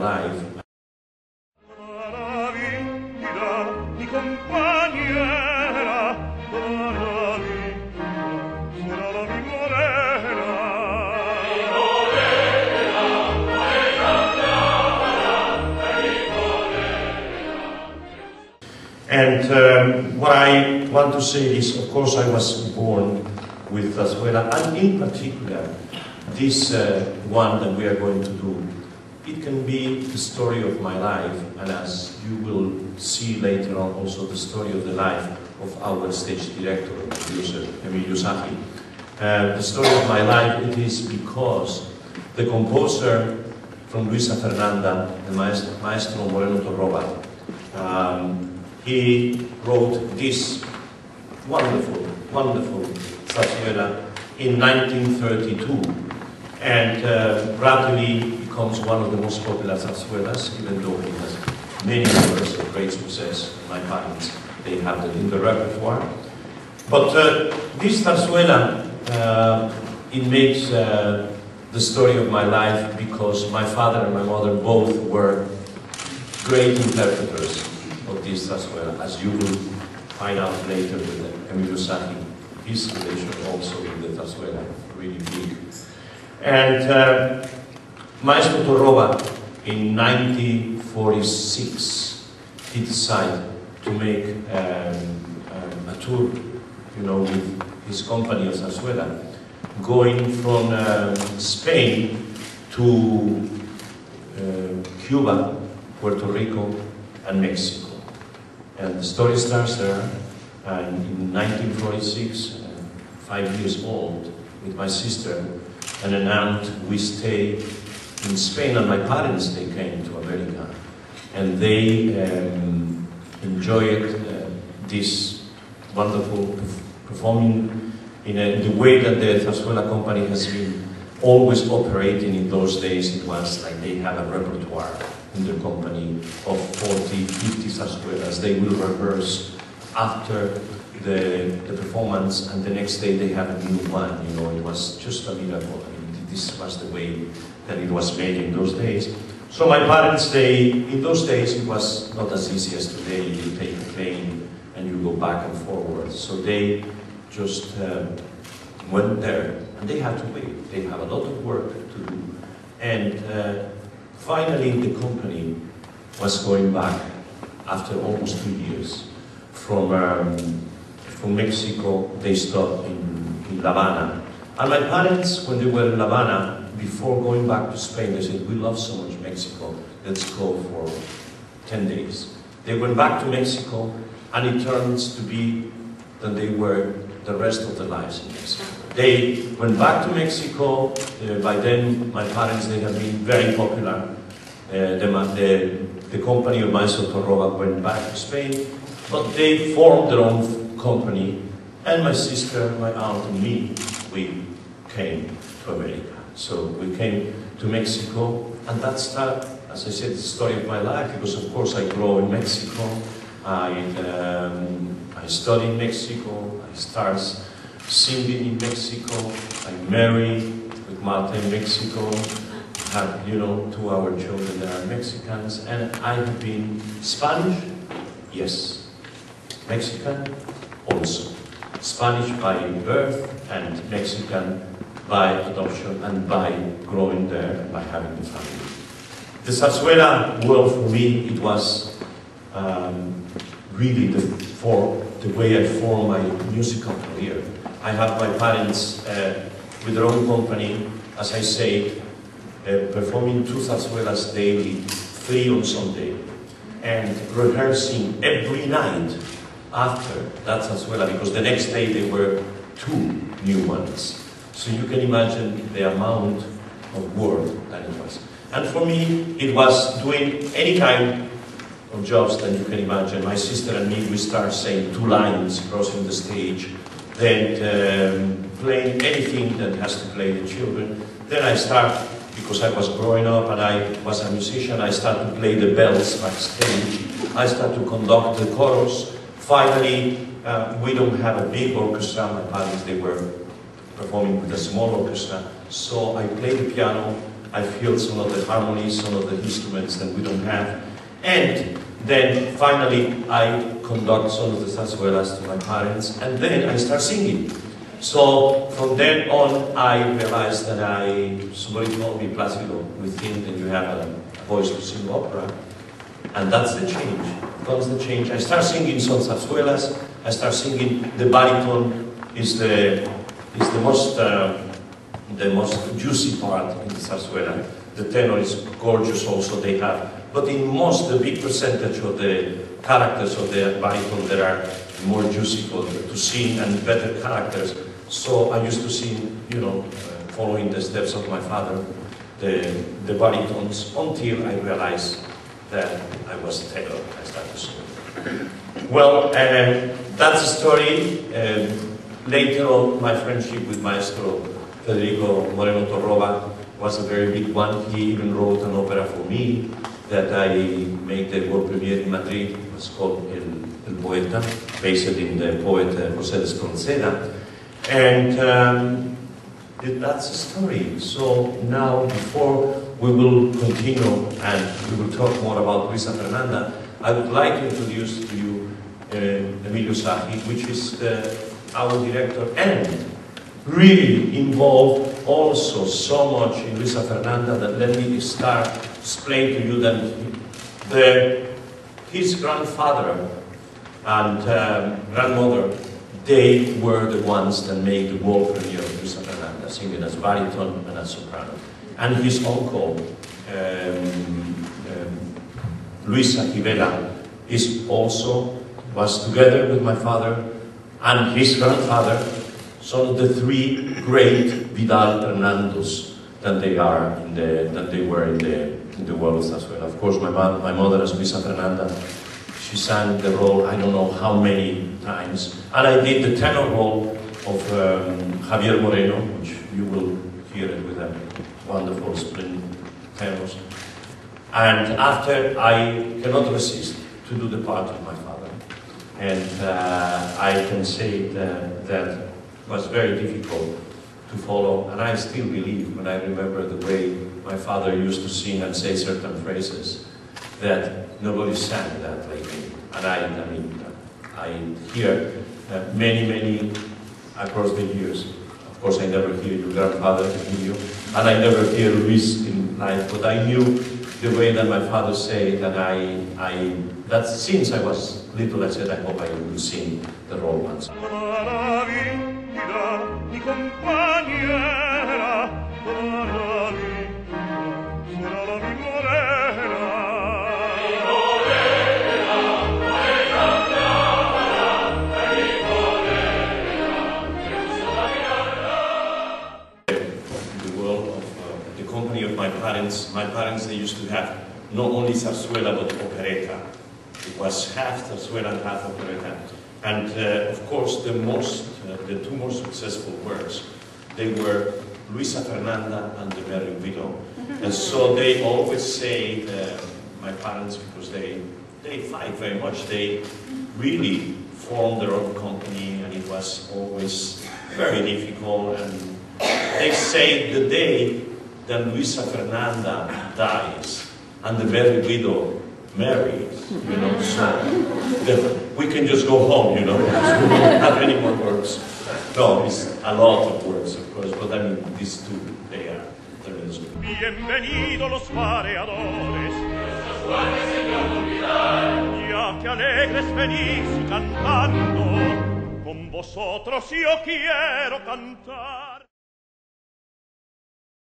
life. And what I want to say is, of course, I was born with Zarzuela, and in particular, this one that we are going to do, it can be the story of my life, and as you will see later on, also the story of the life of our stage director, producer, Emilio Sacchi. The story of my life, it is because the composer from Luisa Fernanda, the Maestro Moreno Torroba, he wrote this wonderful, wonderful zarzuela in 1932, and gradually becomes one of the most popular zarzuelas, even though it has many numbers of great success. My parents, they have that in the repertoire. But this zarzuela, it makes the story of my life because my father and my mother both were great interpreters of this zarzuela, as you will find out later with Emilio Sacchi, his relation also with the zarzuela, really big. And Maestro Torroba, in 1946, he decided to make a tour, you know, with his company of zarzuela, going from Spain to Cuba, Puerto Rico, and Mexico. And the story starts there, and in 1946, 5 years old, with my sister and an aunt, we stayed in Spain, and my parents, they came to America, and they enjoyed this wonderful performing in the way that the Zarzuela company has been always operating in those days. It was like they have a repertoire in the company of 40, 50 zarzuelas. They will rehearse after the performance, and the next day they have a new one. You know, it was just a miracle. I mean, this was the way that it was made in those days. So my parents, in those days, it was not as easy as today. You take a plane and you go back and forward. So they just went there, and they had to wait. They have a lot of work to do. And finally, the company was going back after almost 2 years from Mexico. They stopped in La Habana. And my parents, when they were in La Habana, before going back to Spain, they said, "We love so much Mexico, let's go for 10 days. They went back to Mexico, and it turns to be that they were the rest of their lives in Mexico. They went back to Mexico. By then, my parents, they had been very popular. The company of Maestro Torroba went back to Spain, but they formed their own company, and my sister, my aunt, and me, we came to America. So we came to Mexico, and that's, as I said, the story of my life, because of course I grew in Mexico. I studied in Mexico. I started singing in Mexico. I married with Marta in Mexico. Had, you know, 2 of our children that are Mexicans, and I have been Spanish, yes. Mexican, also. Spanish by birth and Mexican by adoption and by growing there and by having the family. The zarzuela world for me, it was really the way I formed my musical career. I have my parents with their own company, as I say, performing 2 zarzuelas daily, 3 on Sunday, and rehearsing every night after that zarzuela, because the next day there were 2 new ones. So you can imagine the amount of work that it was. And for me, it was doing any kind of jobs that you can imagine. My sister and me, we start saying 2 lines, crossing the stage, then playing anything that has to play the children. Then I start, because I was growing up and I was a musician, I started to play the bells backstage. I started to conduct the chorus. Finally, we don't have a big orchestra. My parents, they were performing with a small orchestra. So I played the piano I feel some of the harmonies, some of the instruments that we don't have. And then finally I conduct some of the zarzuelas to my parents, and then I start singing. So from then on I realized that somebody told me, Placido, we think that you have a voice to sing opera, and that's the change. Comes the change. I start singing some zarzuelas, I start singing, the baritone is the most juicy part in the zarzuela. The tenor is gorgeous also, they have. But in the big percentage of the characters of the baritone that are more juicy to sing and better characters. So I used to sing, following the steps of my father, the baritones, until I realized that I was a tenor. I started to sing. Well, that's the story. Later on, my friendship with Maestro Federico Moreno Torroba was a very big one. He even wrote an opera for me that I made the world premiere in Madrid. It was called El Poeta, based in the poet José de Espronceda. And that's the story. So now, before we will continue and we will talk more about Luisa Fernanda, I would like to introduce to you Emilio Sahi, which is our director and really involved also so much in Luisa Fernanda that let me start explain to you that his grandfather and grandmother, they were the ones that made the world premiere of Luisa Fernanda, singing as baritone and as soprano. And his uncle, Luisa Gibela, was together with my father and his grandfather, some of the three great Vidal Hernandos that they were in the world of Zarzuela. Of course, my mother as Luisa Fernanda, she sang the role I don't know how many times, and I did the tenor role of Javier Moreno, which you will hear it with a wonderful splendid tenors. And after, I cannot resist to do the part of my father, and I can say that was very difficult to follow, and I still believe, when I remember the way my father used to sing and say certain phrases, that nobody sang that like me. And I hear many across the years. Of course, I never hear your grandfather, Emilio, and I never hear Luis in life, but I knew the way that my father said, and that since I was little, I said, I hope I will sing the role once. Mi compañera, toda la vida será la mi morena. Mi morena, morena clara, mi morena, me gusta la mirada. The world of the company of my parents, they used to have not only zarzuela but operetta. It was half zarzuela and half operetta. And of course, the two most successful works, they were Luisa Fernanda and the Merry Widow. And so they always say, my parents, because they fight very much, they really formed their own company, and it was always very difficult. And they say the day that Luisa Fernanda dies and the Merry Widow marries, so we can just go home, because we don't have any more works. No, it's a lot of works, of course, but I mean, these two, they are tremendous. Bienvenidos los pareadores, ya que alegres venís cantando, con vosotros yo quiero cantar.